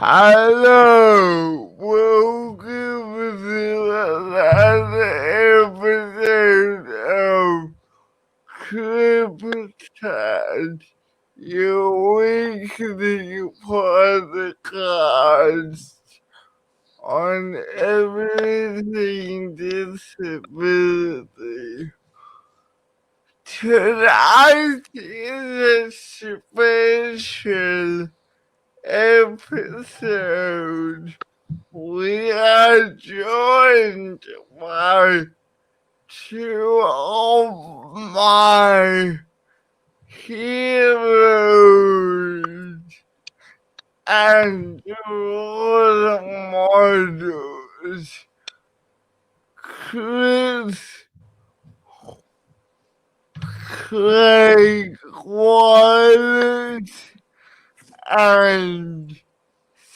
Hello, welcome to another episode of CripChat, your weekly podcast on everything disability. Tonight is a special episode. We are joined by two of my heroes and role models, Chris, Craig Wallace, and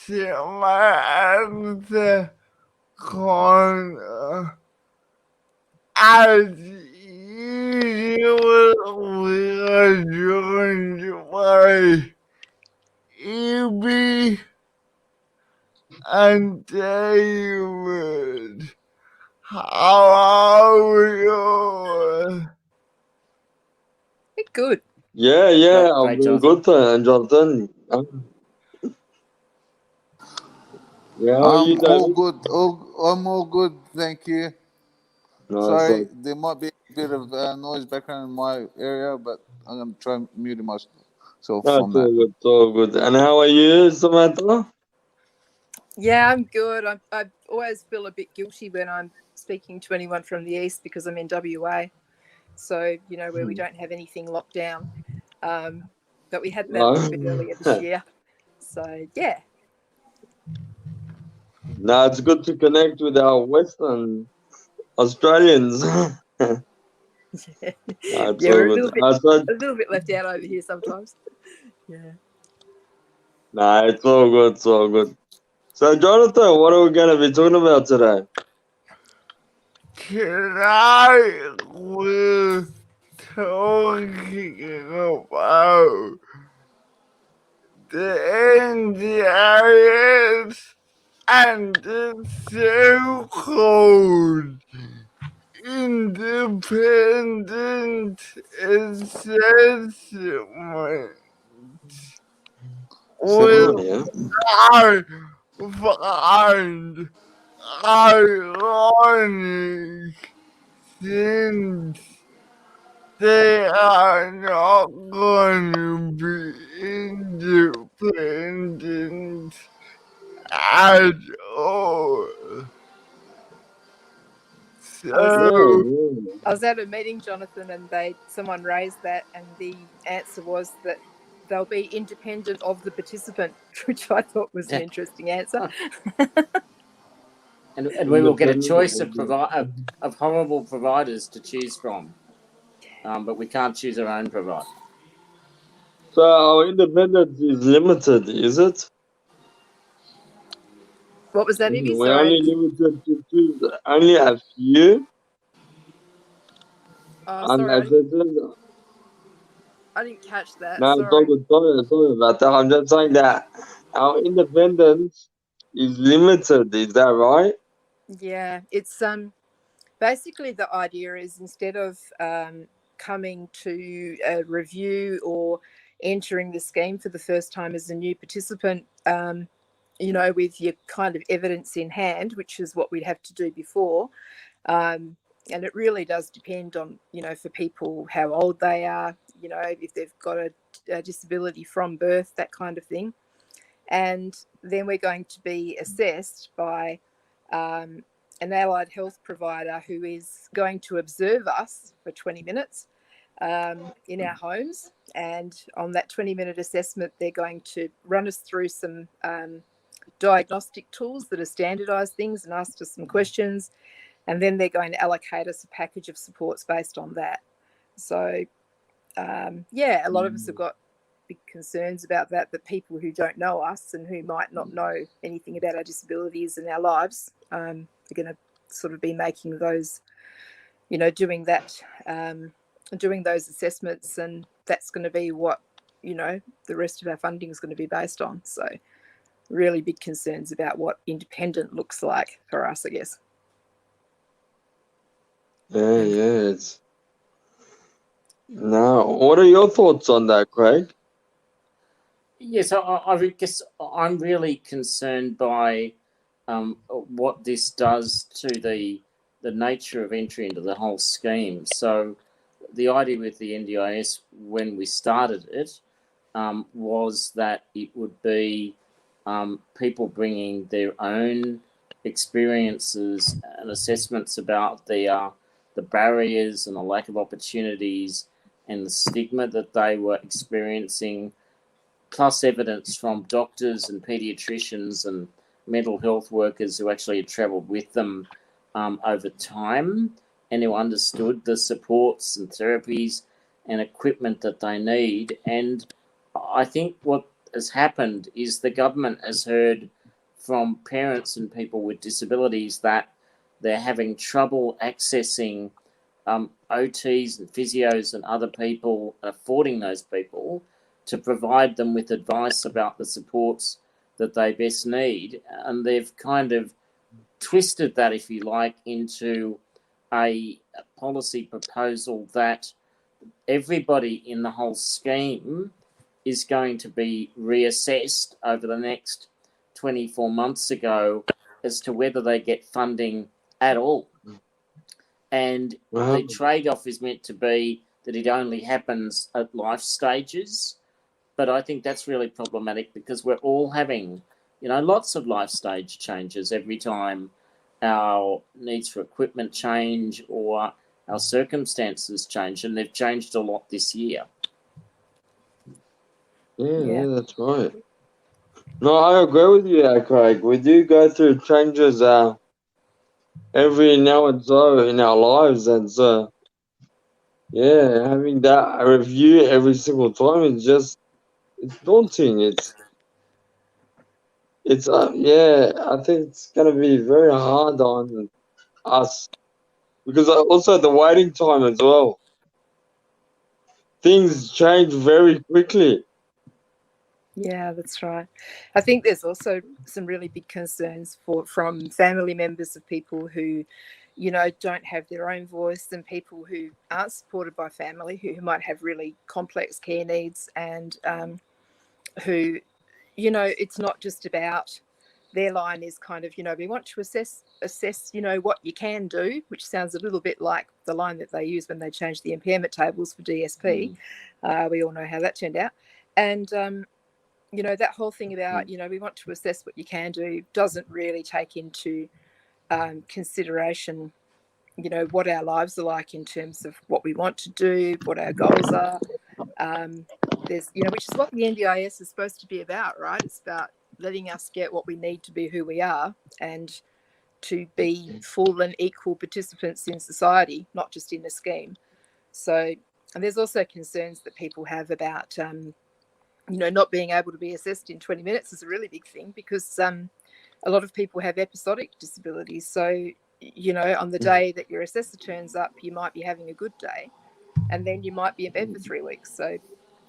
Samantha Connor. As usual, we are joined by Ibby and David. How are you? Good. Yeah, I'm Great, doing Jonathan. good, Jonathan. Yeah, how are you, I'm all David? good. I'm all good, thank you. No, Sorry, so there might be a bit of noise background in my area, but I'm going to try muting myself from it's that. all good, it's all good. And how are you, Samantha? Yeah, I'm good. I always feel a bit guilty when I'm speaking to anyone from the east because I'm in WA, so where we don't have anything locked down. But we had that a little bit earlier this year. So yeah. No, it's good to connect with our Western Australians. Yeah, It's we're all a good. little bit left out over here sometimes. Yeah. Nah, it's all good, it's all good. So, Jonathan, what are we going to be talking about today? Tonight we're talking about the NDIS and the so-called independent assessment. Oh, Which yeah. I find ironic since they are not going to be independent at all. So, I was at a meeting, Jonathan, and someone raised that, and the answer was that they'll be independent of the participant, which I thought was an interesting answer. And we will get a choice of horrible providers to choose from, but we can't choose our own provider. So our independence is limited, is it? What was that, Ibby? We're only limited to choose only a few. Sorry, I didn't catch that. No, sorry. sorry about that. I'm just saying that our independence is limited. Is that right? Yeah, it's basically the idea is instead of coming to a review or entering the scheme for the first time as a new participant, with your kind of evidence in hand, which is what we'd have to do before. And it really does depend on, for people, how old they are, if they've got a disability from birth, that kind of thing. And then we're going to be assessed by an allied health provider who is going to observe us for 20 minutes in our homes. And on that 20-minute assessment, they're going to run us through some diagnostic tools that are standardized things and ask us some questions. And then they're going to allocate us a package of supports based on that. So, a lot of us have got big concerns about that people who don't know us and who might not know anything about our disabilities and our lives are going to sort of be making those, doing that, doing those assessments, and that's going to be what, the rest of our funding is going to be based on. So really big concerns about what independent looks like for us, I guess. Yeah, yeah. Now, what are your thoughts on that, Craig? Yes, I guess I'm really concerned by what this does to the nature of entry into the whole scheme. So, the idea with the NDIS when we started it was that it would be people bringing their own experiences and assessments about the barriers and the lack of opportunities and the stigma that they were experiencing, plus evidence from doctors and paediatricians and mental health workers who actually had travelled with them over time and who understood the supports and therapies and equipment that they need. And I think what has happened is the government has heard from parents and people with disabilities that they're having trouble accessing OTs and physios and other people, affording those people to provide them with advice about the supports that they best need. And they've kind of twisted that, if you like, into a policy proposal that everybody in the whole scheme is going to be reassessed over the next 24 months ago as to whether they get funding at all. And the trade-off is meant to be that it only happens at life stages. But I think that's really problematic because we're all having, lots of life stage changes every time our needs for equipment change or our circumstances change, and they've changed a lot this year. Yeah, that's right. No, I agree with you, Craig. We do go through changes every now and so in our lives, and so having that review every single time is it's daunting. I think it's gonna be very hard on us because also the waiting time as well. Things change very quickly. Yeah, that's right. I think there's also some really big concerns from family members of people who, don't have their own voice, and people who aren't supported by family, who might have really complex care needs, and who, it's not just about their line is kind of, we want to assess, what you can do, which sounds a little bit like the line that they use when they changed the impairment tables for DSP. We all know how that turned out. And, that whole thing about, we want to assess what you can do doesn't really take into consideration, what our lives are like in terms of what we want to do, what our goals are. There's, which is what the NDIS is supposed to be about, right? It's about letting us get what we need to be who we are and to be full and equal participants in society, not just in a scheme. So, and there's also concerns that people have about, not being able to be assessed in 20 minutes is a really big thing because a lot of people have episodic disabilities. So, on the day that your assessor turns up, you might be having a good day and then you might be in bed for 3 weeks. So,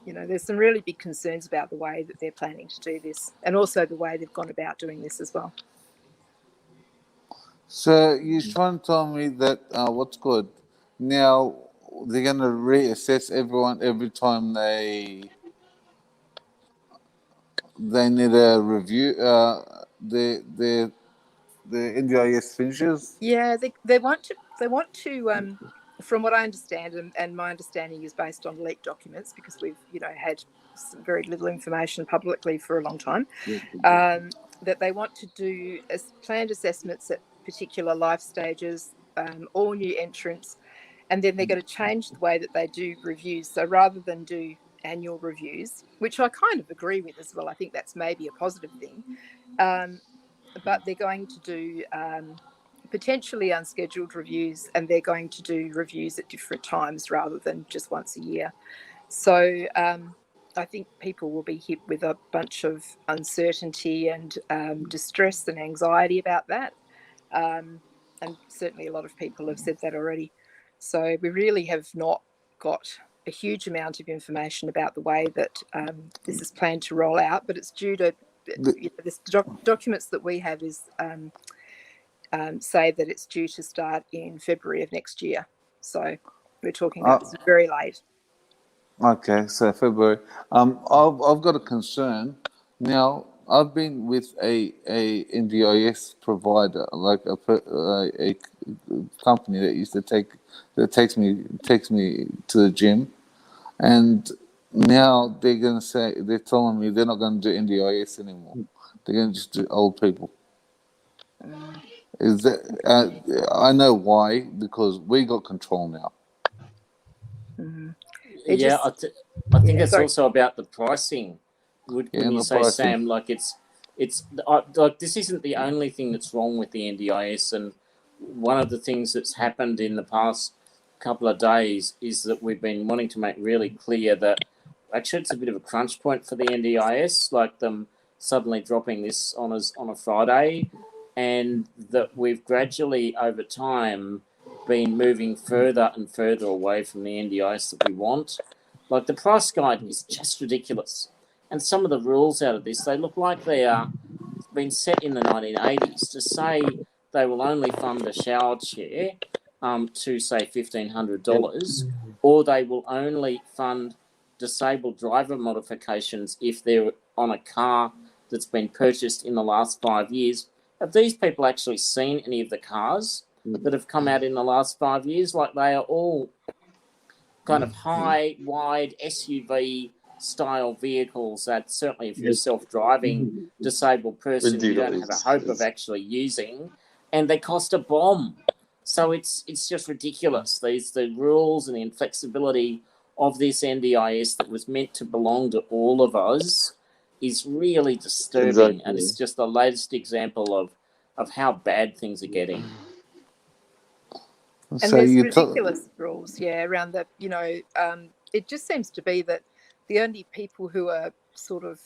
there's some really big concerns about the way that they're planning to do this and also the way they've gone about doing this as well. So you're trying to tell me that what's good now? They're going to reassess everyone every time they need a review. The NDIS finishes. Yeah, they want to. From what I understand, and my understanding is based on leaked documents because we've had some very little information publicly for a long time. That they want to do planned assessments at particular life stages, all new entrants, and then they're going to change the way that they do reviews. So rather than do annual reviews, which I kind of agree with as well, I think that's maybe a positive thing. But they're going to do potentially unscheduled reviews, and they're going to do reviews at different times rather than just once a year. So I think people will be hit with a bunch of uncertainty and distress and anxiety about that. And certainly a lot of people have said that already. So we really have not got a huge amount of information about the way that this is planned to roll out, but it's due to this documents that we have is say that it's due to start in February of next year. So we're talking about this very late. Okay, so February. I've got a concern. Now, I've been with a NDIS provider, like a company that used to takes me to the gym, and now they're telling me they're not going to do NDIS anymore. They're going to just do old people. Is that I know why, because we got control now. Yeah, I think it's sorry. also about the pricing. When you the say, pricing. Sam, like it's like this isn't the only thing that's wrong with the NDIS, and one of the things that's happened in the past couple of days is that we've been wanting to make really clear that actually it's a bit of a crunch point for the NDIS, like them suddenly dropping this on us on a Friday, and that we've gradually over time been moving further and further away from the NDIS that we want. Like the price guide is just ridiculous. And some of the rules out of this, they look like they are been set in the 1980s to say they will only fund a shower chair to say $1,500, or they will only fund disabled driver modifications if they're on a car that's been purchased in the last 5 years. Have these people actually seen any of the cars that have come out in the last 5 years? Like they are all kind of high, wide SUV style vehicles that certainly if you're a self-driving disabled person, you don't have a hope of actually using, and they cost a bomb. So it's just ridiculous. The rules and the inflexibility of this NDIS that was meant to belong to all of us is really disturbing. Exactly. And it's just the latest example of how bad things are getting. And So there's you ridiculous rules, around the, it just seems to be that the only people who are sort of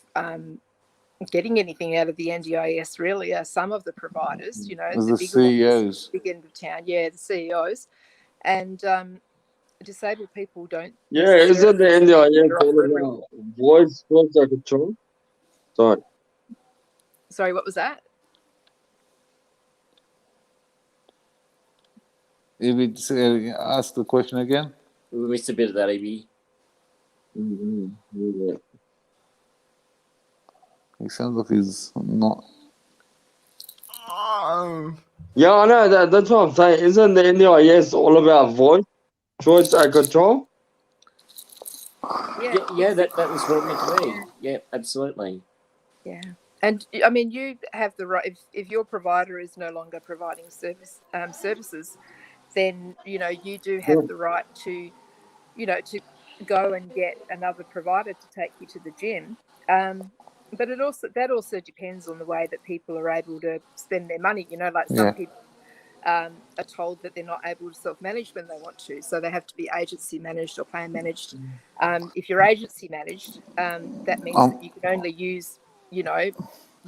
getting anything out of the NDIS really are some of the providers, the bigger CEOs. ones, big end of town, the CEOs, and disabled people don't. Yeah, isn't the NDIS They're all about voice control? Sorry, what was that? Ibby, ask the question again. We missed a bit of that, Ibby. Yeah. He sounds like he's not. Yeah, I know that's what I'm saying. Isn't the NDIS all about voice, choice, and control? Yeah, that was what it meant to be. Yeah, absolutely. Yeah. And I mean, you have the right, if your provider is no longer providing services, then, you do have the right to, to go and get another provider to take you to the gym. But that also depends on the way that people are able to spend their money. Like some people are told that they're not able to self-manage when they want to, so they have to be agency managed or plan managed. If you're agency managed, that means that you can only use,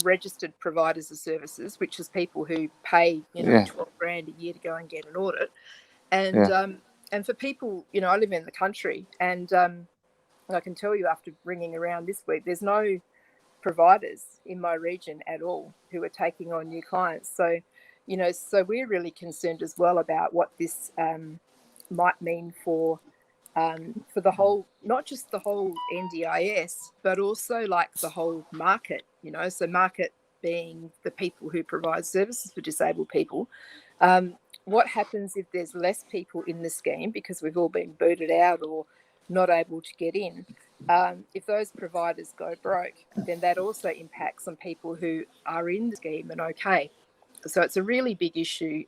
registered providers of services, which is people who pay, $12,000 a year to go and get an audit. And for people, I live in the country, and I can tell you after ringing around this week, there's no providers in my region at all who are taking on new clients. So, so we're really concerned as well about what this might mean for the whole, not just the whole NDIS, but also like the whole market, so market being the people who provide services for disabled people. What happens if there's less people in the scheme because we've all been booted out or not able to get in? If those providers go broke, then that also impacts on people who are in the scheme and okay. So it's a really big issue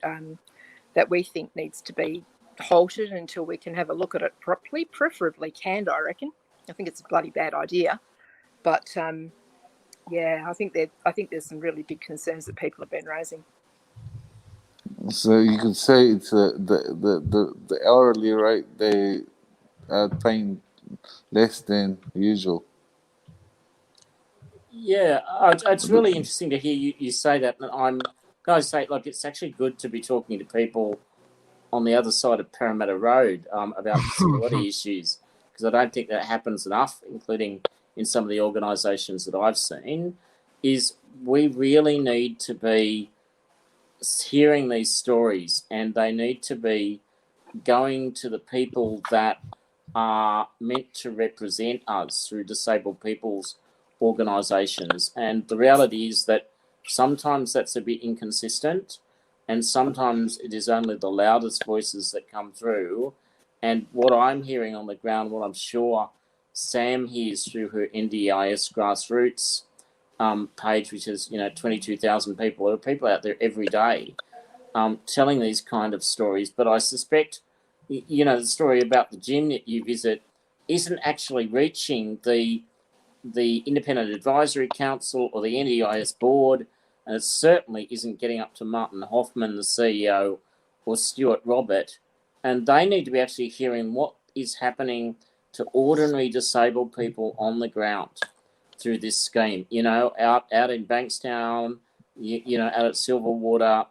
that we think needs to be halted until we can have a look at it properly, preferably canned, I reckon. I think it's a bloody bad idea. But I think there's some really big concerns that people have been raising. So you could say it's the hourly rate they are paying less than usual. Yeah, it's really interesting to hear you say that. And I'm going to say, like, it's actually good to be talking to people on the other side of Parramatta Road about disability issues, because I don't think that happens enough, including in some of the organisations that I've seen. is we really need to be hearing these stories, and they need to be going to the people that are meant to represent us through disabled people's organisations. And the reality is that sometimes that's a bit inconsistent, and sometimes it is only the loudest voices that come through. And what I'm hearing on the ground, what I'm sure Sam hears through her NDIS grassroots page, which is 22,000 people. There are people out there every day telling these kind of stories. But I suspect, the story about the gym that you visit isn't actually reaching the Independent Advisory Council or the NDIS board, and it certainly isn't getting up to Martin Hoffman, the CEO, or Stuart Robert. And they need to be actually hearing what is happening to ordinary disabled people on the ground through this scheme. Out in Bankstown, out at Silverwater,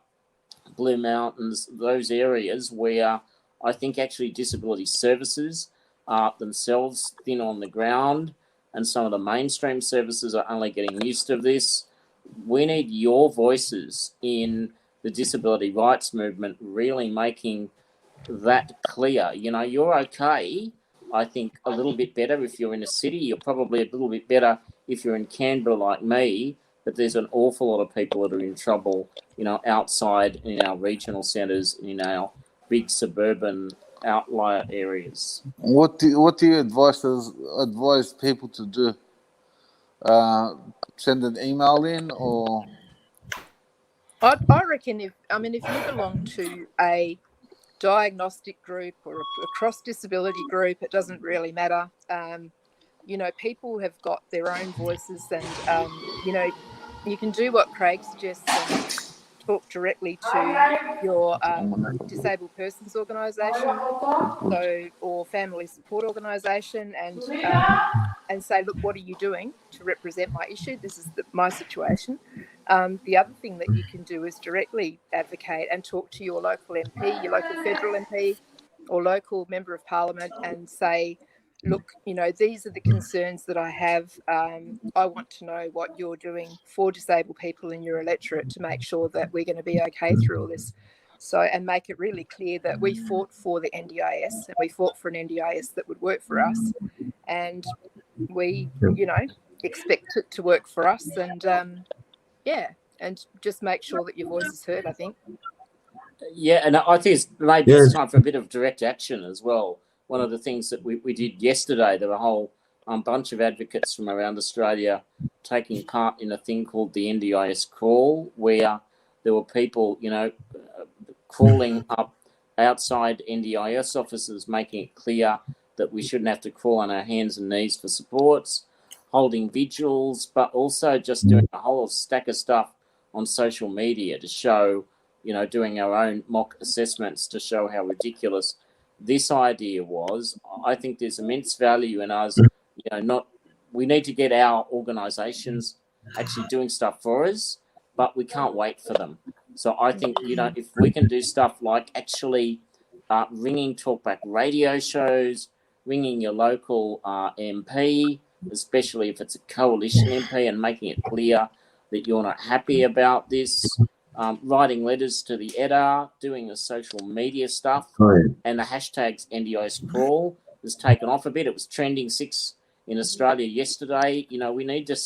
Blue Mountains, those areas where I think actually disability services are themselves thin on the ground, and some of the mainstream services are only getting used to this. We need your voices in the disability rights movement really making that clear. You're okay, I think, a little bit better if you're in a city. You're probably a little bit better if you're in Canberra like me, but there's an awful lot of people that are in trouble, outside in our regional centres, in our big suburban outlier areas. What do you advise people to do? Send an email in, or I reckon if you belong to a diagnostic group or a cross disability group, it doesn't really matter. People have got their own voices, and you can do what Craig suggests and talk directly to your disabled persons organisation, or family support organisation, and say, look, what are you doing to represent my issue? This is my situation. The other thing that you can do is directly advocate and talk to your local MP, your local federal MP or local member of parliament, and say, look, these are the concerns that I have. I want to know what you're doing for disabled people in your electorate to make sure that we're going to be okay through all this. So, and make it really clear that we fought for the NDIS, and we fought for an NDIS that would work for us, and we, expect it to work for us, and and just make sure that your voice is heard, I think. Yeah, and I think it's time for a bit of direct action as well. One of the things that we did yesterday, there were a whole bunch of advocates from around Australia taking part in a thing called the NDIS crawl, where there were people, crawling up outside NDIS offices, making it clear that we shouldn't have to crawl on our hands and knees for supports, holding vigils, but also just doing a whole stack of stuff on social media to show, doing our own mock assessments to show how ridiculous this idea was. I think there's immense value in us, we need to get our organisations actually doing stuff for us, but we can't wait for them. So I think, if we can do stuff like actually ringing talkback radio shows, ringing your local MP, especially if it's a coalition MP, and making it clear that you're not happy about this, writing letters to the EDA, doing the social media stuff, and the hashtags NDIS crawl was taken off a bit. It was trending 6 in Australia yesterday. We need to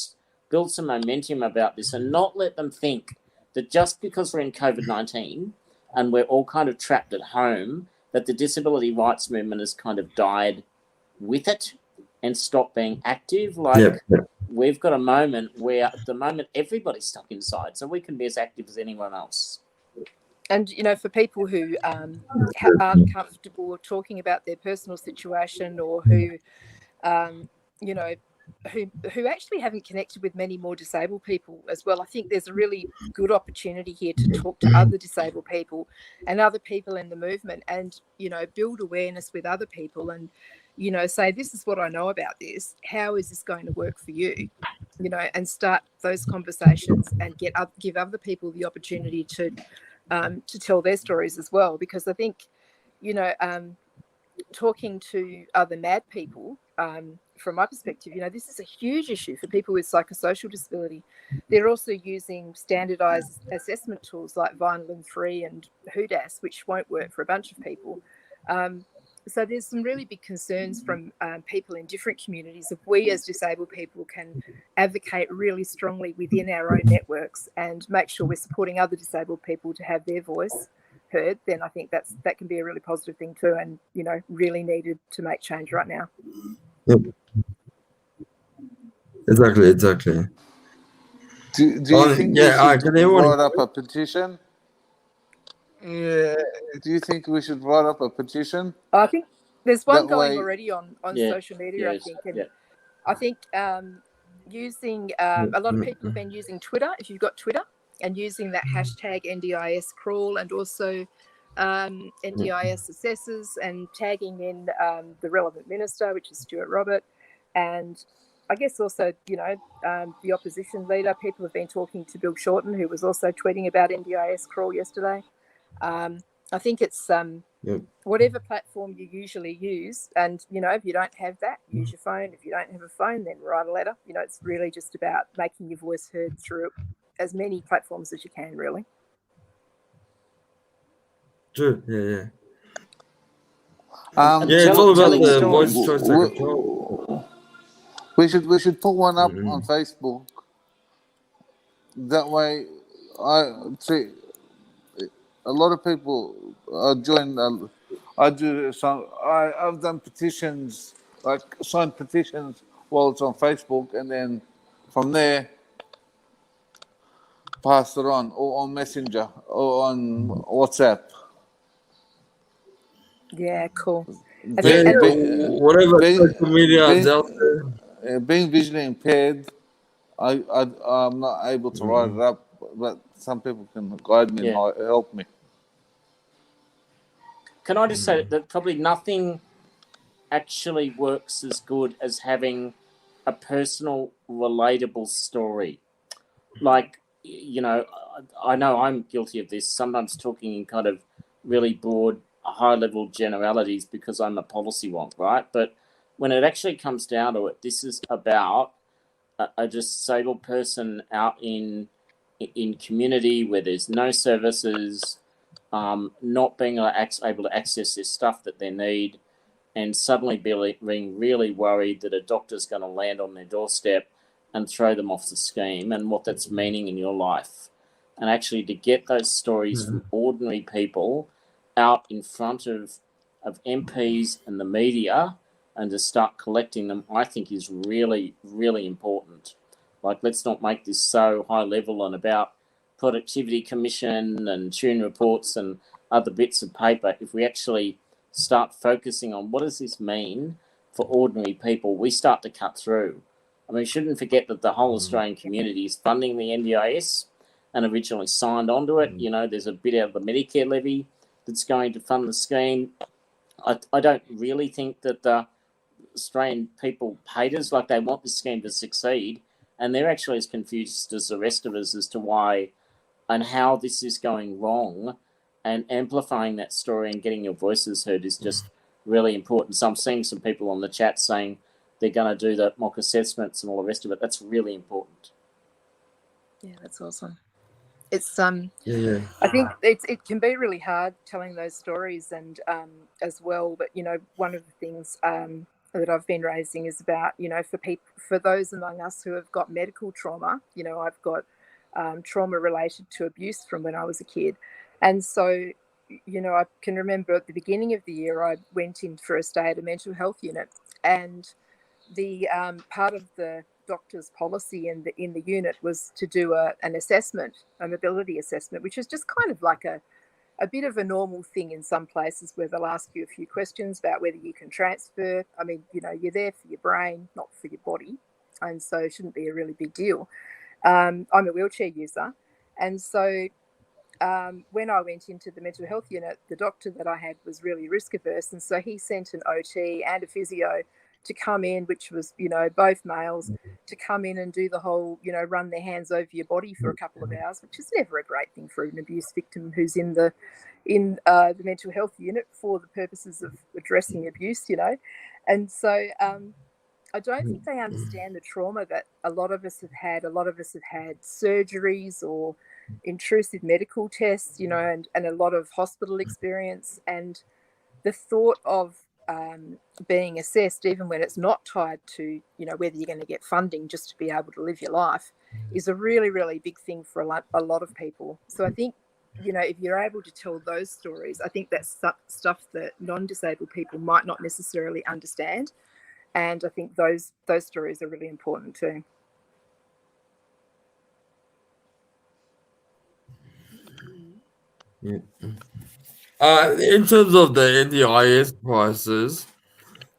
build some momentum about this and not let them think that just because we're in COVID-19 and we're all kind of trapped at home, that the disability rights movement has kind of died with it and stopped being active. We've got a moment where at the moment everybody's stuck inside, so we can be as active as anyone else. And, for people who aren't comfortable talking about their personal situation, or who, who actually haven't connected with many more disabled people as well, I think there's a really good opportunity here to talk to other disabled people and other people in the movement, and, build awareness with other people, and, say, this is what I know about this. How is this going to work for you? And start those conversations and give other people the opportunity to tell their stories as well. Because I think, talking to other mad people from my perspective, this is a huge issue for people with psychosocial disability. They're also using standardized assessment tools like Vineland 3 and WHODAS, which won't work for a bunch of people. So there's some really big concerns from people in different communities. If we as disabled people can advocate really strongly within our own networks and make sure we're supporting other disabled people to have their voice heard, then I think that can be a really positive thing too, and really needed to make change right now. Yep. Exactly. Do you think we should can everyone... write up a petition? Yeah. Do you think we should write up a petition? I think there's one That going way- already on Yeah, social media, yes, I think. And yeah. I think using a lot of people have been using Twitter, if you've got Twitter, and using that hashtag NDIS crawl, and also NDIS assessors, and tagging in the relevant minister, which is Stuart Robert, and I guess also, the opposition leader. People have been talking to Bill Shorten, who was also tweeting about NDIS crawl yesterday. I think it's whatever platform you usually use, and if you don't have that, use your phone. If you don't have a phone, then write a letter. It's really just about making your voice heard through as many platforms as you can, really. True. Yeah. It's all about telling the stories. voice choice and control. We should put one up on Facebook. That way, I see a lot of people join. I do some. I've done petitions, like signed petitions while it's on Facebook, and then from there pass it on, or on Messenger, or on WhatsApp. Yeah, cool. Whatever social media is out there. Being visually impaired, I'm not able to write it up, but some people can guide me and help me. Can I just say that probably nothing actually works as good as having a personal, relatable story. Like, I know I'm guilty of this, sometimes talking in kind of really broad, high-level generalities because I'm a policy wonk, right? But when it actually comes down to it, this is about a disabled person out in community where there's no services, not being able to access this stuff that they need, and suddenly being really worried that a doctor's going to land on their doorstep and throw them off the scheme, and what that's meaning in your life. And actually to get those stories from ordinary people out in front of MPs and the media and to start collecting them, I think is really, really important. Like, let's not make this so high level and about productivity commission and tune reports and other bits of paper. If we actually start focusing on what does this mean for ordinary people, we start to cut through. I mean, we shouldn't forget that the whole Australian community is funding the NDIS and originally signed onto it. There's a bit out of the Medicare levy that's going to fund the scheme. I don't really think that the Australian people hate us, like they want this scheme to succeed, and they're actually as confused as the rest of us as to why and how this is going wrong, and amplifying that story and getting your voices heard is just really important. So I'm seeing some people on the chat saying they're going to do the mock assessments and all the rest of it. That's really important. Yeah, that's awesome. It's I think it can be really hard telling those stories, and as well. But one of the things that I've been raising is about for those among us who have got medical trauma. I've got trauma related to abuse from when I was a kid, and so I can remember at the beginning of the year I went in for a stay at a mental health unit, and the part of the doctor's policy in the unit was to do an assessment, a mobility assessment, which is just kind of like a bit of a normal thing in some places, where they'll ask you a few questions about whether you can transfer. I mean, you're there for your brain, not for your body, and so it shouldn't be a really big deal. I'm a wheelchair user, and so when I went into the mental health unit, the doctor that I had was really risk averse, and so he sent an OT and a physio to come in, which was, both males, to come in and do the whole, run their hands over your body for a couple of hours, which is never a great thing for an abuse victim who's in the mental health unit for the purposes of addressing abuse, And so I don't think they understand the trauma that a lot of us have had. A lot of us have had surgeries or intrusive medical tests, and a lot of hospital experience. And the thought of being assessed, even when it's not tied to, whether you're going to get funding just to be able to live your life, is a really, really big thing for a lot of people. So I think, if you're able to tell those stories, I think that's stuff that non-disabled people might not necessarily understand. And I think those stories are really important too. Yeah. In terms of the NDIS prices,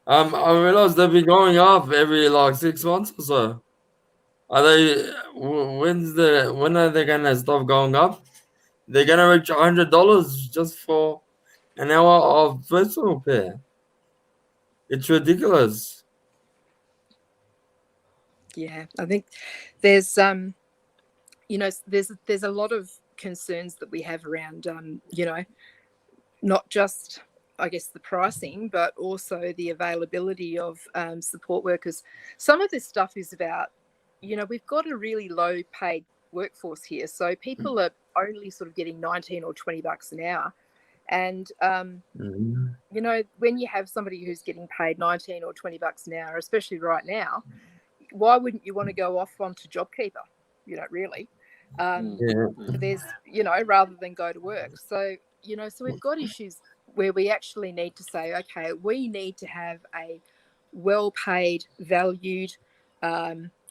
I realize they've been going up every like 6 months or so. Are they? When are they gonna stop going up? They're gonna reach $100 just for an hour of personal repair. It's ridiculous. Yeah, I think there's there's a lot of concerns that we have around not just, I guess, the pricing, but also the availability of support workers. Some of this stuff is about, we've got a really low paid workforce here. So people are only sort of getting 19 or 20 bucks an hour. And, when you have somebody who's getting paid 19 or 20 bucks an hour, especially right now, why wouldn't you want to go off onto JobKeeper? Really. There's, rather than go to work. So, so we've got issues where we actually need to say, okay, we need to have a well-paid, valued,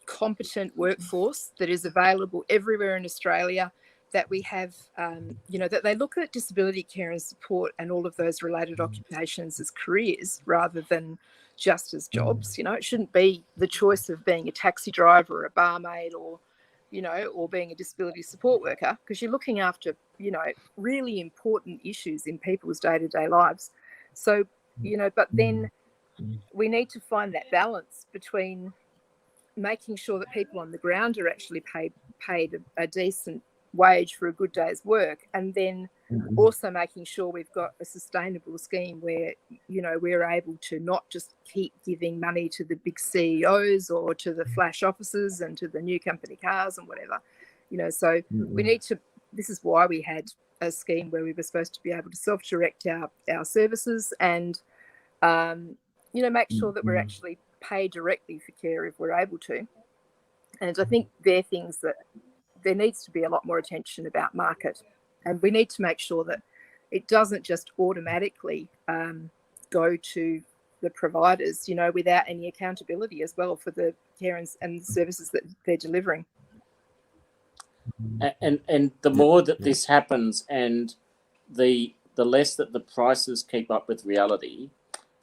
competent workforce that is available everywhere in Australia, that we have, that they look at disability care and support and all of those related occupations as careers rather than just as jobs. It shouldn't be the choice of being a taxi driver or a barmaid or being a disability support worker, because you're looking after, really important issues in people's day-to-day lives. So, but then we need to find that balance between making sure that people on the ground are actually paid a decent wage for a good day's work, and then also making sure we've got a sustainable scheme where, we're able to not just keep giving money to the big CEOs or to the flash offices and to the new company cars and whatever, so we need to, this is why we had a scheme where we were supposed to be able to self-direct our services and, make sure that we're actually paid directly for care if we're able to. And I think they're things that there needs to be a lot more attention about market, and we need to make sure that it doesn't just automatically go to the providers, without any accountability as well for the care and the services that they're delivering. And the more that this happens, and the less that the prices keep up with reality,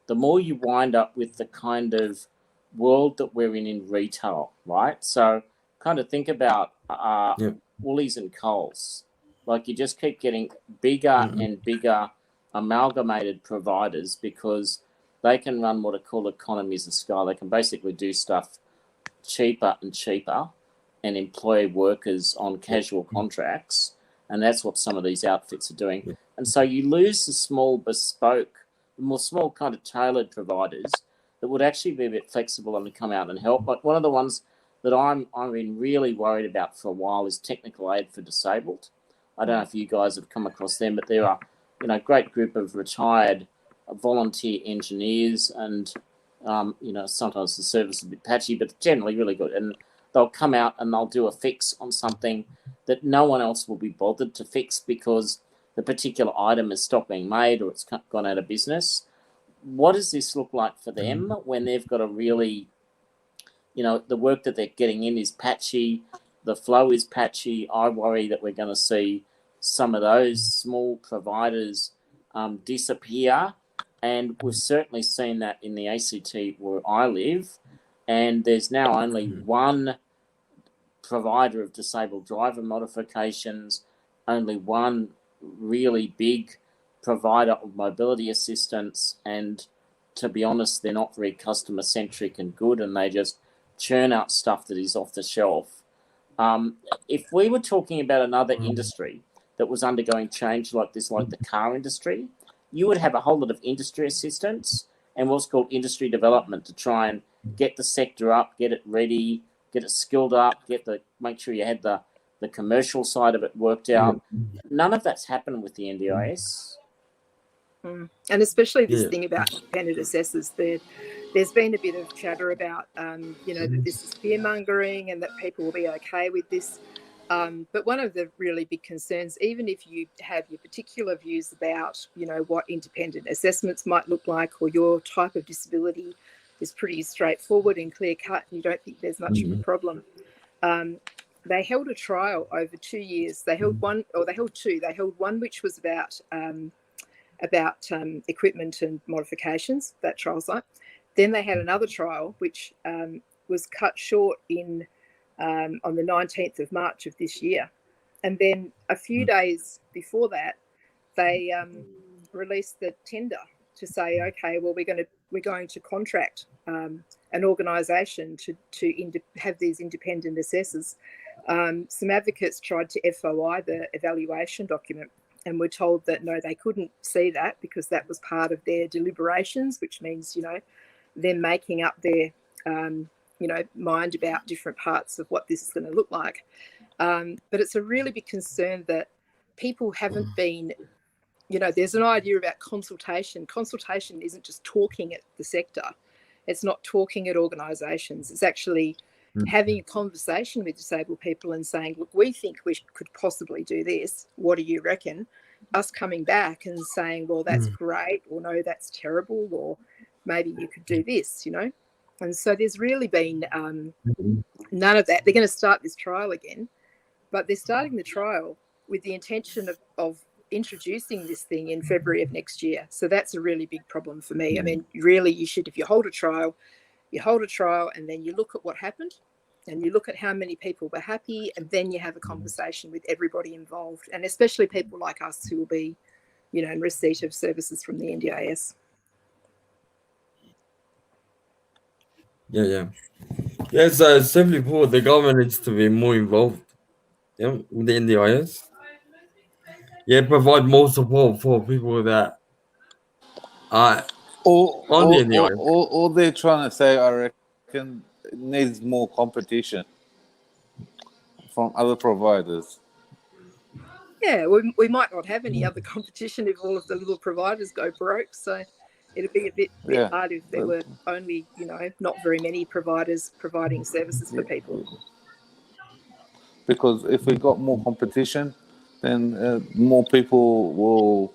the more you wind up with the kind of world that we're in retail, right? So kind of think about Woolies and Coles. Like, you just keep getting bigger and bigger amalgamated providers because they can run what are called economies of scale. They can basically do stuff cheaper and cheaper and employ workers on casual contracts. And that's what some of these outfits are doing. And so you lose the small bespoke, more small kind of tailored providers that would actually be a bit flexible and come out and help. But one of the ones that I've been really worried about for a while is technical aid for disabled. I don't know if you guys have come across them, but there are, a great group of retired volunteer engineers, and sometimes the service is a bit patchy, but generally really good. And they'll come out and they'll do a fix on something that no one else will be bothered to fix because the particular item has stopped being made or it's gone out of business. What does this look like for them when they've got a really, the work that they're getting in is patchy, the flow is patchy? I worry that we're going to see some of those small providers disappear, and we've certainly seen that in the ACT where I live, and there's now only one provider of disabled driver modifications, only one really big provider of mobility assistance, and to be honest, they're not very customer centric and good, and they just churn out stuff that is off the shelf. If we were talking about another industry that was undergoing change like this, like the car industry, you would have a whole lot of industry assistance and what's called industry development to try and get the sector up, get it ready, get it skilled up, make sure you had the commercial side of it worked out. None of that's happened with the NDIS. And especially this thing about independent assessors, there's been a bit of chatter about, that this is fear-mongering and that people will be okay with this. But one of the really big concerns, even if you have your particular views about, what independent assessments might look like, or your type of disability is pretty straightforward and clear-cut, and you don't think there's much of a problem, they held a trial over 2 years. They held two. They held one which was about equipment and modifications, that trial site. Then they had another trial which was cut short on the 19th of March of this year. And then a few days before that, they released the tender to say, okay, well, we're going to contract an organisation to have these independent assessors. Some advocates tried to FOI the evaluation document and were told that no, they couldn't see that because that was part of their deliberations, which means, them making up their mind about different parts of what this is going to look like. But it's a really big concern that people haven't been, there's an idea about consultation. Consultation isn't just talking at the sector. It's not talking at organisations. It's actually having a conversation with disabled people and saying, look, we think we could possibly do this. What do you reckon? Us coming back and saying, well, that's great, or no, that's terrible, or maybe you could do this, And so there's really been none of that. They're going to start this trial again, but they're starting the trial with the intention of introducing this thing in February of next year. So that's a really big problem for me. I mean, really, you should, if you hold a trial and then you look at what happened and you look at how many people were happy, and then you have a conversation with everybody involved, and especially people like us who will be, in receipt of services from the NDIS. Yeah. So simply put, the government needs to be more involved. With the NDIS. Provide more support for people that are on the NDIS. All they're trying to say, I reckon, needs more competition from other providers. Yeah, we might not have any other competition if all of the little providers go broke. So it'd be a bit hard if there were only, not very many providers providing services for people. Because if we got more competition, then more people will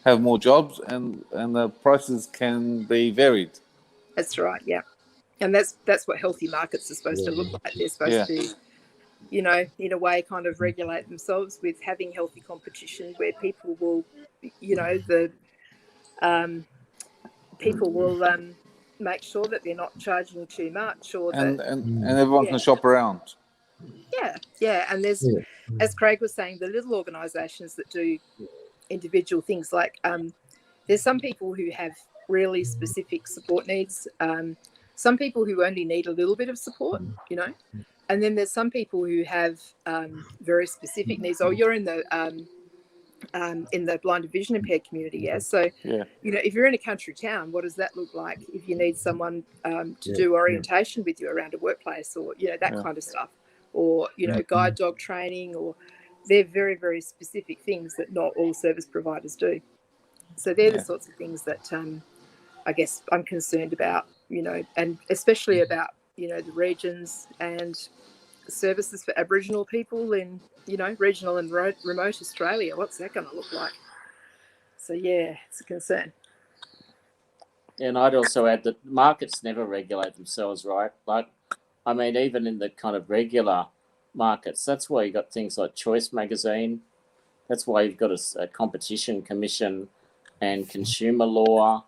have more jobs, and the prices can be varied. That's right, yeah. And that's what healthy markets are supposed to look like. They're supposed to, in a way, kind of regulate themselves with having healthy competition where people will, people will make sure that they're not charging too much, or and everyone can shop around. Yeah. And there's, as Craig was saying, the little organisations that do individual things, like there's some people who have really specific support needs, some people who only need a little bit of support, and then there's some people who have very specific needs. Oh, you're in the blind and vision impaired community, so if you're in a country town, what does that look like if you need someone to do orientation with you around a workplace, or that kind of stuff, or guide dog training, or they're very, very specific things that not all service providers do. So they're the sorts of things that I guess I'm concerned about, and especially about the regions and services for Aboriginal people in regional and remote Australia. What's that going to look like? So it's a concern. And I'd also add that markets never regulate themselves, right? Like, I mean, even in the kind of regular markets, that's why you got things like Choice Magazine. That's why you've got a competition commission and consumer law.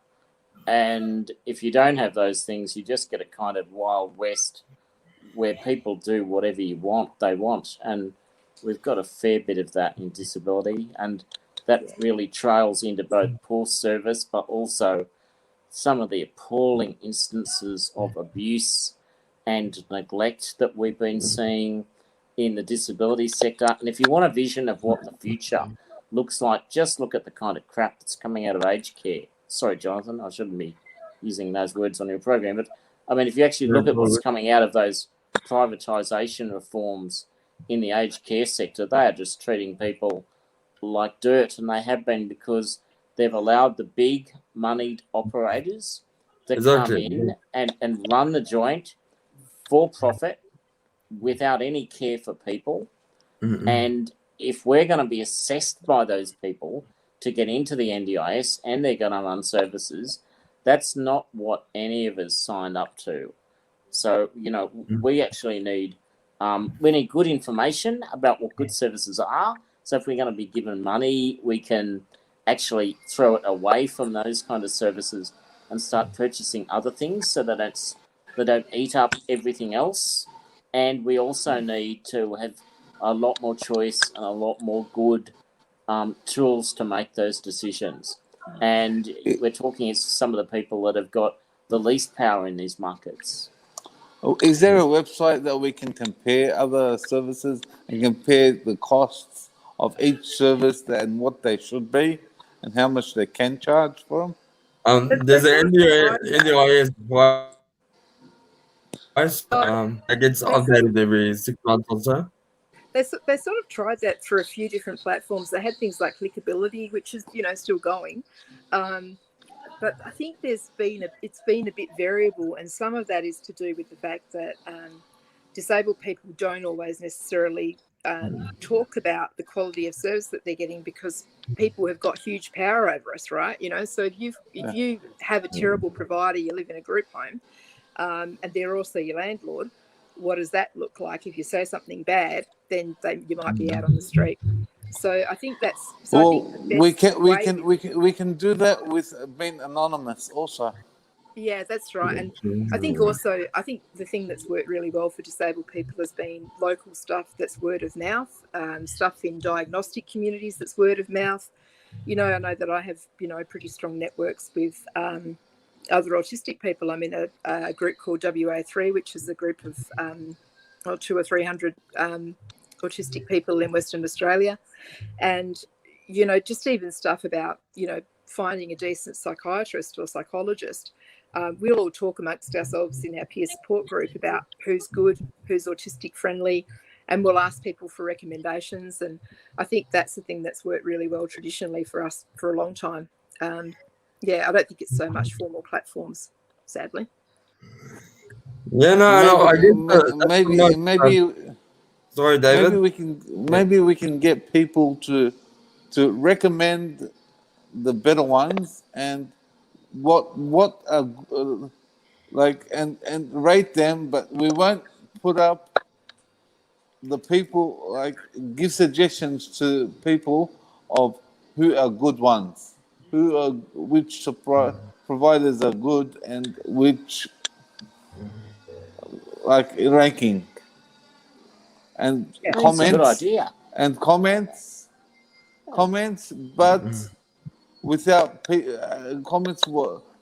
And if you don't have those things, you just get a kind of Wild West where people do whatever they want. And we've got a fair bit of that in disability. And that really trails into both poor service, but also some of the appalling instances of abuse and neglect that we've been seeing in the disability sector. And if you want a vision of what the future looks like, just look at the kind of crap that's coming out of aged care. Sorry, Jonathan, I shouldn't be using those words on your program, but I mean, if you actually look at what's coming out of those privatisation reforms in the aged care sector, they are just treating people like dirt, and they have been, because they've allowed the big moneyed operators that come in and run the joint for profit without any care for people. And if we're going to be assessed by those people to get into the NDIS and they're going to run services, that's not what any of us signed up to. So, we actually need good information about what good services are. So if we're going to be given money, we can actually throw it away from those kind of services and start purchasing other things so they don't eat up everything else. And we also need to have a lot more choice and a lot more good tools to make those decisions. And we're talking to some of the people that have got the least power in these markets. Is there a website that we can compare other services and compare the costs of each service and what they should be and how much they can charge for them? There's an NDIS price that gets updated every 6 months or so. They sort of tried that for a few different platforms. They had things like Clickability, which is still going, but I think it's been a bit variable, and some of that is to do with the fact that disabled people don't always necessarily talk about the quality of service that they're getting, because people have got huge power over us, right? So if you have a terrible provider, you live in a group home, and they're also your landlord, what does that look like? If you say something bad, then you might be out on the street. So I think that's. We can do that with being anonymous also. Yeah, that's right. And I think the thing that's worked really well for disabled people has been local stuff that's word of mouth, stuff in diagnostic communities that's word of mouth. I know that I have pretty strong networks with other autistic people. I'm in a group called WA3, which is a group of 200 or 300 autistic people in Western Australia. And, just even stuff about, finding a decent psychiatrist or psychologist. We'll all talk amongst ourselves in our peer support group about who's good, who's autistic friendly, and we'll ask people for recommendations. And I think that's the thing that's worked really well traditionally for us for a long time. I don't think it's so much formal platforms, sadly. Yeah, no, I guess maybe. Sorry, David. Maybe we can get people to recommend the better ones and what and rate them, but we won't put up the people, give suggestions to people of who are good ones, which providers are good and which ranking and comments. That's a good idea. And comments, but without comments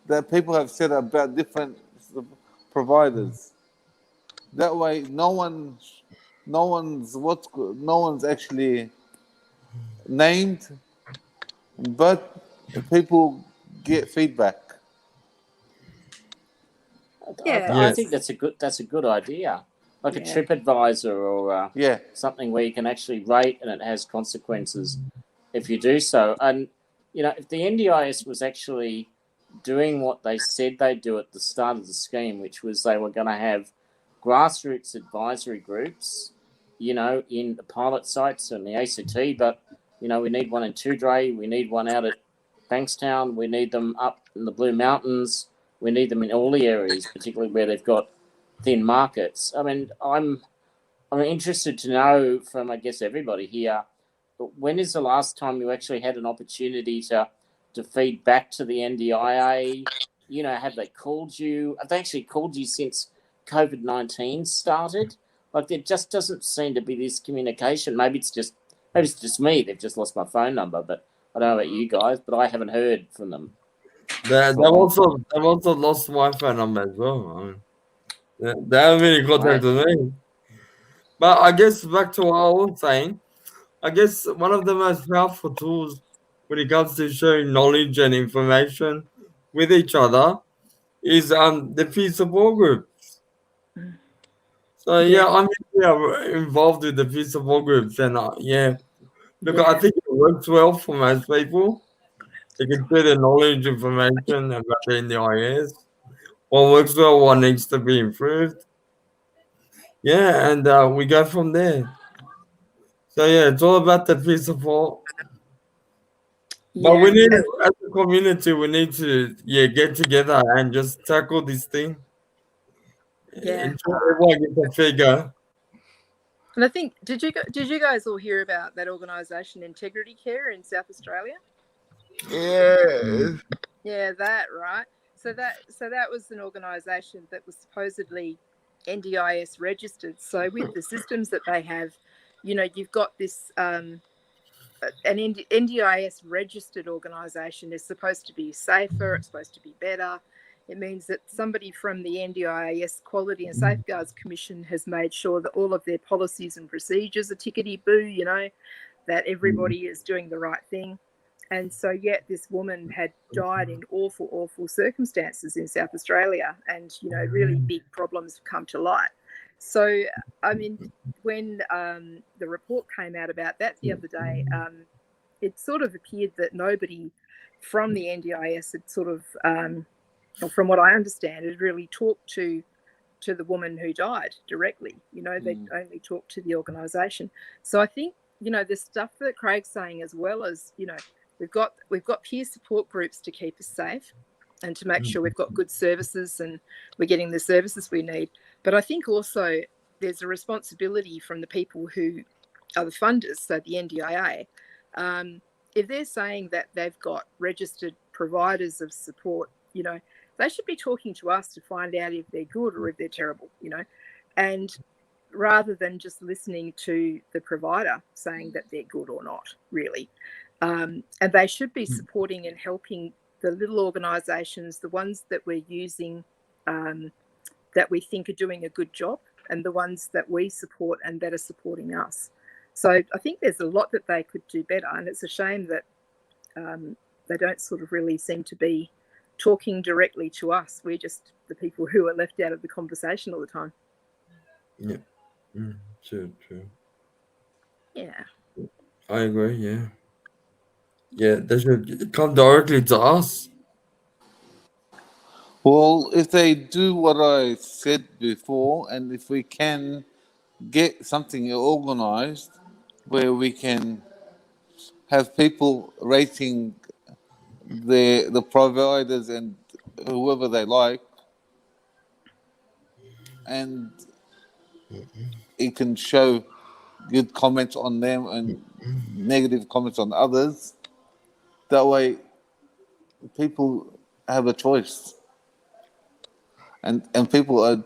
that people have said about different providers. That way, no one's actually named, but people get feedback. I think that's a good idea. Like a TripAdvisor or something where you can actually rate and it has consequences if you do so. And, if the NDIS was actually doing what they said they'd do at the start of the scheme, which was they were going to have grassroots advisory groups, in the pilot sites and the ACT, but, we need one in Tudray, we need one out at Bankstown, we need them up in the Blue Mountains, we need them in all the areas, particularly where they've got thin markets. I mean, I'm interested to know from, I guess, everybody here, when is the last time you actually had an opportunity to feed back to the NDIA? Have they called you? Have they actually called you since COVID-19 started? There just doesn't seem to be this communication. Maybe it's just me. They've just lost my phone number, but I don't know about you guys, but I haven't heard from them. They've also lost my phone number as well. They haven't really contacted me. But I guess back to what I was saying, I guess one of the most powerful tools when it comes to sharing knowledge and information with each other is the peer support groups. So Yeah. I'm involved with the peer support groups, and look, I Yeah. think it works well for most people. They can share their knowledge, information about the NDIS. What works well, what needs to be improved. Yeah, and we go from there. So it's all about the peer support. But Yeah. we need, as a community, we need to get together and just tackle this thing. Yeah. Ensure everyone gets a figure. And I think did you guys all hear about that organisation Integrity Care in South Australia? Yeah. Yeah, that right. So that was an organisation that was supposedly NDIS registered. So with the systems that they have, you've got this an NDIS registered organisation is supposed to be safer. It's supposed to be better. It means that somebody from the NDIS Quality and Safeguards Commission has made sure that all of their policies and procedures are tickety-boo, that everybody is doing the right thing. And so, yet this woman had died in awful, awful circumstances in South Australia, and really big problems have come to light. So, I mean, when the report came out about that the other day, it sort of appeared that nobody from the NDIS had sort of, or from what I understand, had really talked to the woman who died directly. They only talked to the organisation. So I think the stuff that Craig's saying, as well as we've got peer support groups to keep us safe and to make sure we've got good services and we're getting the services we need. But I think also there's a responsibility from the people who are the funders, so the NDIA. If they're saying that they've got registered providers of support, they should be talking to us to find out if they're good or if they're terrible, and rather than just listening to the provider saying that they're good or not, really. And they should be supporting and helping the little organisations, the ones that we're using, that we think are doing a good job, and the ones that we support and that are supporting us. So I think there's a lot that they could do better, and it's a shame that they don't sort of really seem to be talking directly to us. We're just the people who are left out of the conversation all the time. Yeah. True. Yeah. I agree, yeah. Yeah, they should come directly to us. Well, if they do what I said before, and if we can get something organized where we can have people rating the providers and whoever they like, and it can show good comments on them and negative comments on others. That way, people have a choice, and people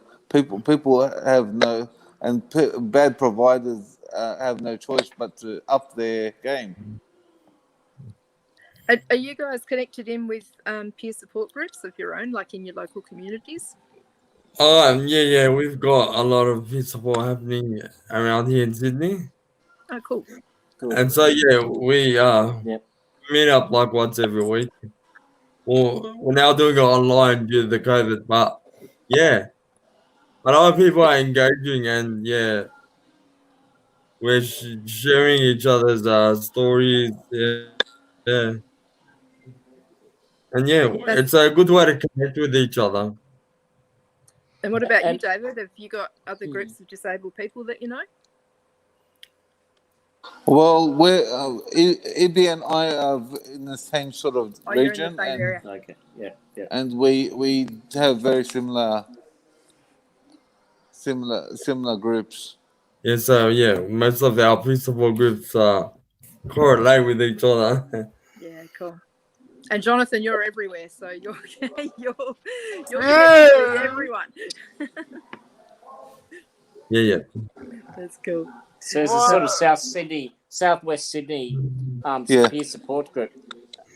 have no, and bad providers have no choice but to up their game. Are you guys connected in with peer support groups of your own, like in your local communities? Yeah, we've got a lot of peer support happening around here in Sydney. Oh, cool. Good. And so we Yep. meet up like once every week. Well, we're now doing it online due to the COVID, but yeah, a lot of people are engaging, and we're sharing each other's stories. Yeah, and it's a good way to connect with each other. And what about you, And David? Have you got other groups of disabled people that you know? Well, we're Ibby and I are in the same sort of Oh, you're in the region, same area. okay, yeah. and we have very similar groups. Yeah, so most of our peer support groups correlate with each other. Yeah, cool. And Jonathan, you're everywhere, so you're you're connected with everyone. Yeah. That's cool. So it's a sort of Southwest Sydney peer support group.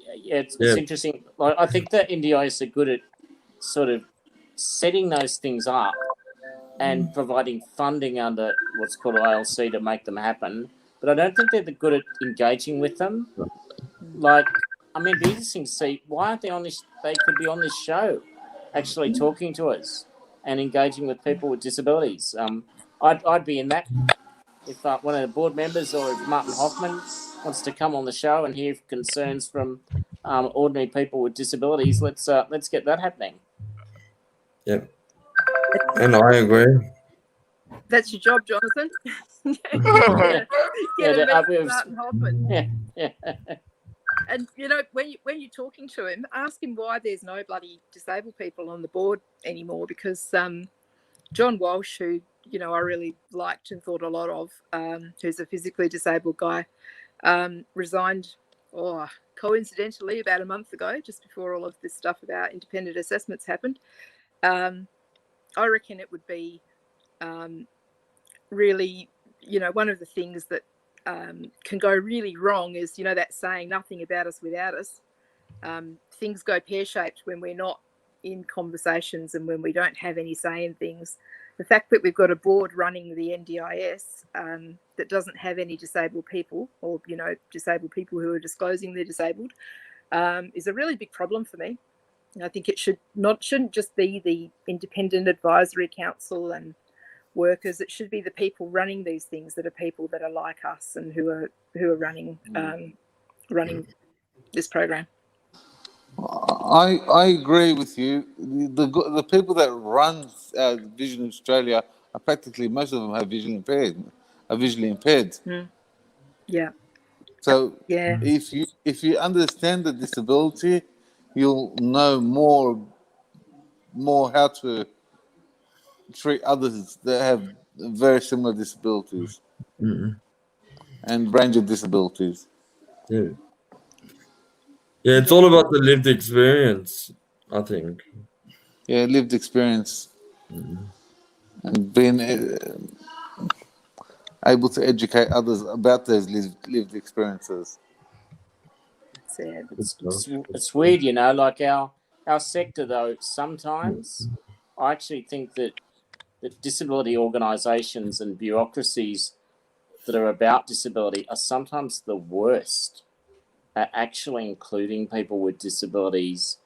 It's interesting. Like, I think that NDIS are good at sort of setting those things up and providing funding under what's called ILC to make them happen. But I don't think they're good at engaging with them. Like, I mean, it'd be interesting to see why aren't they on this? They could be on this show actually talking to us and engaging with people with disabilities. I'd be in that if one of the board members or if Martin Hoffman wants to come on the show and hear concerns from ordinary people with disabilities. Let's get that happening. Yeah, and I agree. That's your job, Jonathan. Get a meeting with Martin Hoffman. Yeah. And when you're talking to him, ask him why there's no bloody disabled people on the board anymore. Because John Walsh, who I really liked and thought a lot of, who's a physically disabled guy, resigned, coincidentally, about a month ago, just before all of this stuff about independent assessments happened. I reckon it would be really, one of the things that can go really wrong is, that saying, nothing about us without us. Things go pear-shaped when we're not in conversations and when we don't have any say in things. The fact that we've got a board running the NDIS that doesn't have any disabled people or, disabled people who are disclosing they're disabled is a really big problem for me. And I think it shouldn't just be the independent advisory council and workers. It should be the people running these things that are people that are like us and who are running this program. I agree with you. The people that run Vision Australia are practically, most of them are visually impaired. Yeah. So yeah, if you understand the disability, you'll know more how to treat others that have very similar disabilities and range of disabilities. Yeah. Yeah, it's all about the lived experience, I think. Yeah, lived experience and being able to educate others about those lived experiences. It's weird, like our sector, though. Sometimes I actually think that disability organisations and bureaucracies that are about disability are sometimes the worst at actually including people with disabilities,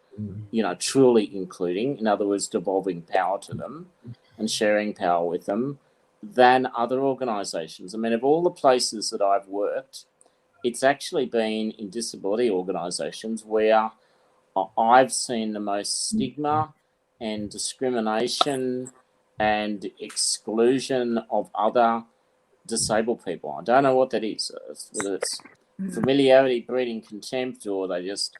truly including, in other words, devolving power to them and sharing power with them, than other organisations. I mean, of all the places that I've worked, it's actually been in disability organisations where I've seen the most stigma and discrimination and exclusion of other disabled people. I don't know what that is, whether it's familiarity breeding contempt or they just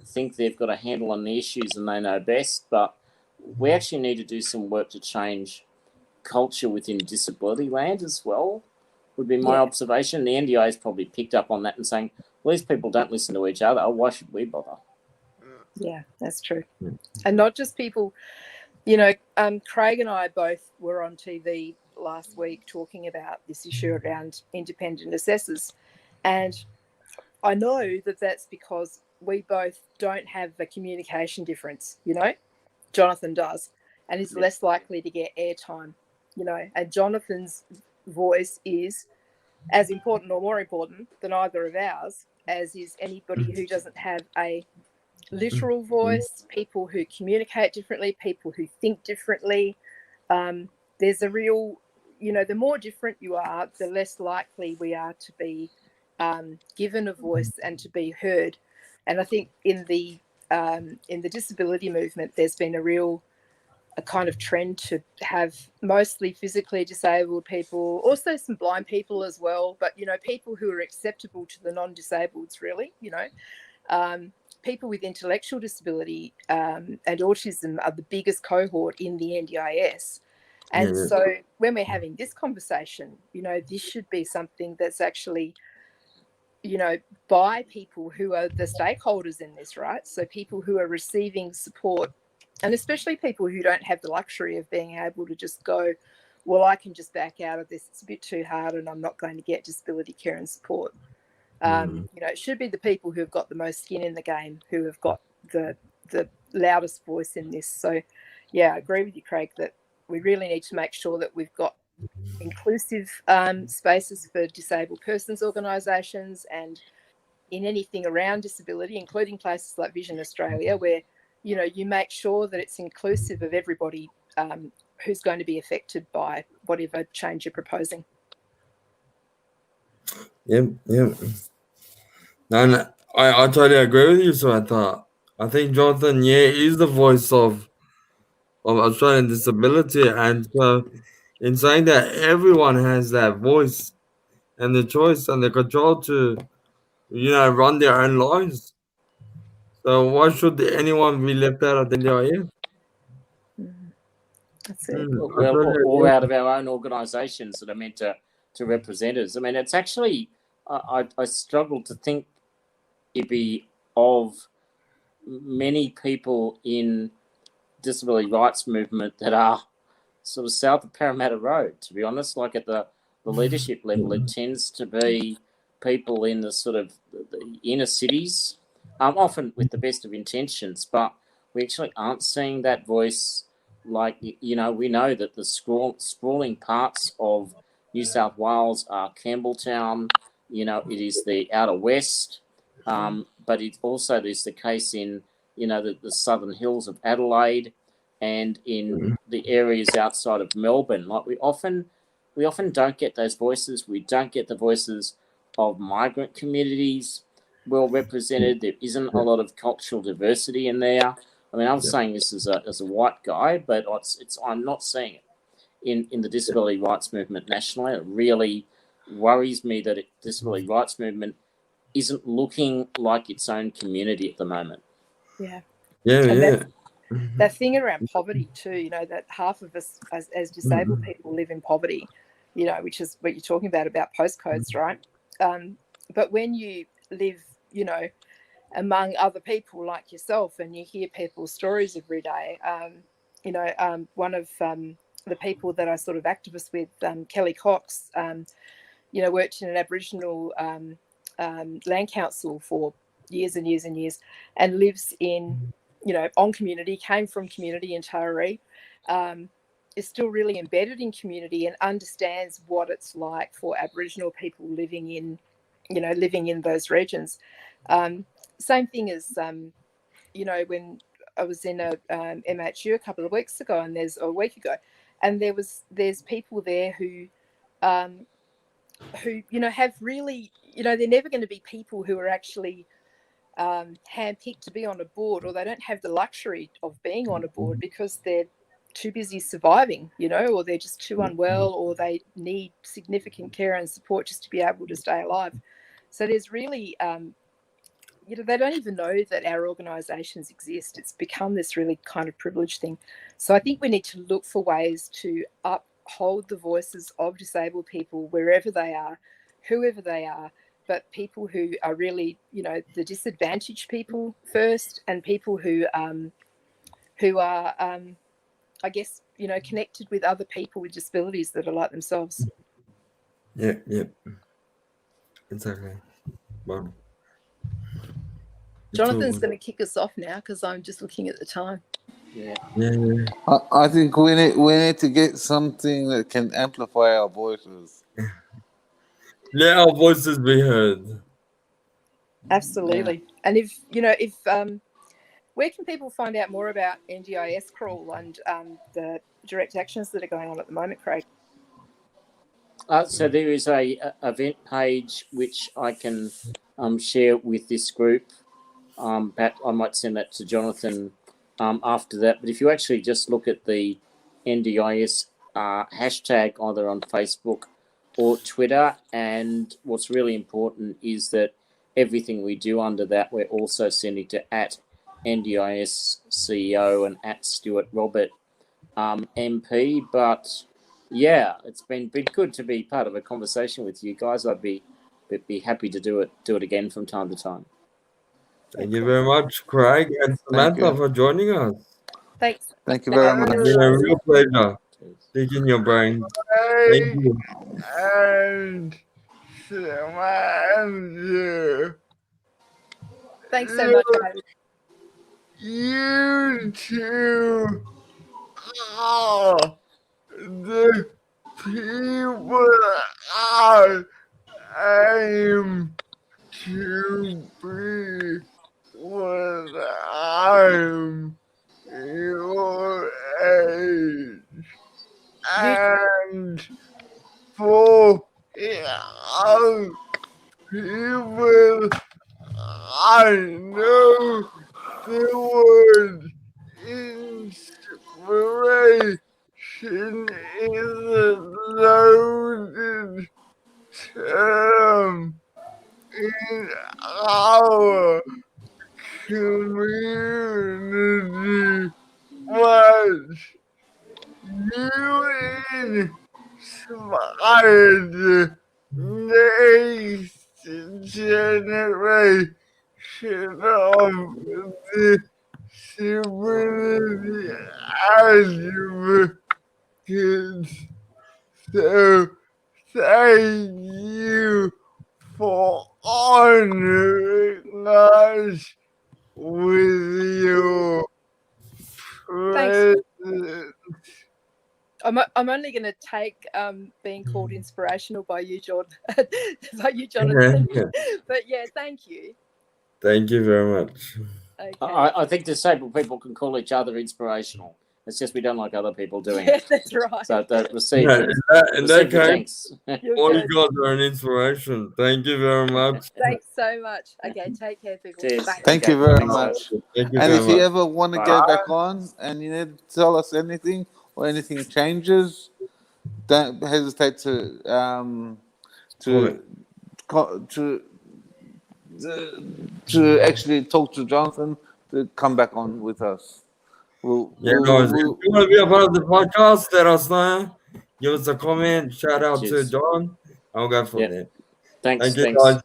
think they've got a handle on the issues and they know best. But we actually need to do some work to change culture within disability land as well, would be my observation. The NDI has probably picked up on that and saying, well, these people don't listen to each other. Why should we bother? Yeah, that's true. And not just people, Craig and I both were on TV last week talking about this issue around independent assessors. And I know that that's because we both don't have a communication difference, Jonathan does, and is less likely to get airtime, and Jonathan's voice is as important or more important than either of ours, as is anybody who doesn't have a literal voice, people who communicate differently, people who think differently. There's a real, the more different you are, the less likely we are to be given a voice and to be heard. And I think in the disability movement, there's been a kind of trend to have mostly physically disabled people, also some blind people as well, but people who are acceptable to the non-disableds, really. People with intellectual disability and autism are the biggest cohort in the NDIS. And so when we're having this conversation, this should be something that's actually, by people who are the stakeholders in this, right? So people who are receiving support, and especially people who don't have the luxury of being able to just go, well, I can just back out of this. It's a bit too hard and I'm not going to get disability care and support. It should be the people who've got the most skin in the game, who have got the loudest voice in this. So, yeah, I agree with you, Craig, that we really need to make sure that we've got inclusive spaces for disabled persons organisations and in anything around disability, including places like Vision Australia, where, you make sure that it's inclusive of everybody who's going to be affected by whatever change you're proposing. Yep. And I totally agree with you, Samantha. I think Jonathan, is the voice of Australian disability, and in saying that everyone has that voice and the choice and the control to, run their own lives. So why should anyone be left out of the NDIS? That's it. Or out of our own organisations that are meant to represent us. I mean, it's actually, I struggle to think, Ibby, of many people in disability rights movement that are sort of south of Parramatta Road, to be honest. Like at the leadership level, it tends to be people in the sort of the inner cities, often with the best of intentions, but we actually aren't seeing that voice. Like, we know that the sprawling parts of New South Wales are Campbelltown, it is the outer west, but it also is the case in, the southern hills of Adelaide and in the areas outside of Melbourne. Like we often don't get those voices. We don't get the voices of migrant communities well represented. There isn't a lot of cultural diversity in there. I mean, I'm saying this as a white guy, but I'm not seeing it in the disability rights movement nationally. It really worries me that disability rights movement isn't looking like its own community at the moment. Yeah. Yeah. That thing around poverty too, that half of us as disabled people live in poverty, which is what you're talking about postcodes, right? But when you live, among other people like yourself and you hear people's stories every day, one of the people that I sort of activist with, Kelly Cox, worked in an Aboriginal land council for years and years and years and lives in, on community, came from community in Taree, is still really embedded in community and understands what it's like for Aboriginal people living in those regions. Same thing as, when I was in a MHU a couple of weeks ago and a week ago, and there's people there who have really, they're never going to be people who are actually handpicked to be on a board, or they don't have the luxury of being on a board because they're too busy surviving, or they're just too unwell, or they need significant care and support just to be able to stay alive. So there's really, they don't even know that our organisations exist. It's become this really kind of privileged thing. So I think we need to look for ways to uphold the voices of disabled people wherever they are, whoever they are, but people who are really, the disadvantaged people first, and people who are, I guess, connected with other people with disabilities that are like themselves. Yeah. Exactly. Wow. Jonathan's going to kick us off now because I'm just looking at the time. Yeah. I think we need to get something that can amplify our voices. Let our voices be heard. Absolutely. Yeah. And if where can people find out more about NDIS crawl and the direct actions that are going on at the moment, Craig? So there is a event page which I can share with this group. Pat, I might send that to Jonathan after that. But if you actually just look at the NDIS hashtag either on Facebook or Twitter, and what's really important is that everything we do under that, we're also sending to @NDIS CEO and @Stuart Robert MP. But yeah, it's been good to be part of a conversation with you guys. I'd be happy to do it again from time to time. Thank you very much, Craig and Samantha, for joining us. Thanks. Thank you very much. It's been a real pleasure picking your brain. Thank you. And Samantha. Thanks so much, guys. You two are the people I aim to be when I'm your age, and for young people, I know the word inspiration is a loaded term in our community, but you inspired next generation of disability advocates. So thank you for honoring us with your Thanks. presence. I'm only going to take being called inspirational by you, Jonathan. But yeah, thank you. Thank you very much. Okay. I think disabled people can call each other inspirational. It's just we don't like other people doing Yeah, it. that's right. So that received Yeah, in that case, thanks. You're all you good. guys are an inspiration. Thank you very much. Thanks so much. Okay, take care, people. Cheers. Bye. Thank Okay, you very thanks, much. Thank you And very if you much. ever want to Bye. go back on and you need to tell us anything or anything changes, don't hesitate to actually talk to Jonathan to come back on with us. Yeah, guys, if you want to be a part of the podcast, let us know. Give us a comment. Shout out to Cheers. John. I'll go from Yeah. there. Thanks. Thank you, Thanks. guys.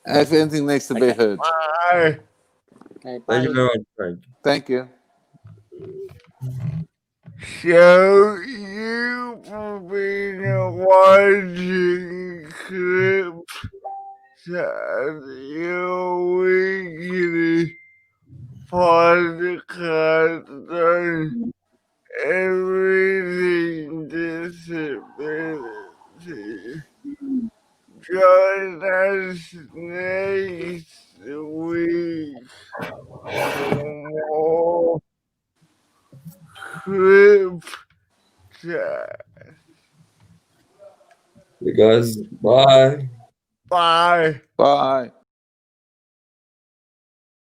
if anything needs to be Okay. heard. Bye. Okay, bye. Thank you very much, Frank. Thank you. So you've been watching CripChat, your weekly podcast on everything disability. Join us next week for more CripChat. You guys, bye. Bye. Bye.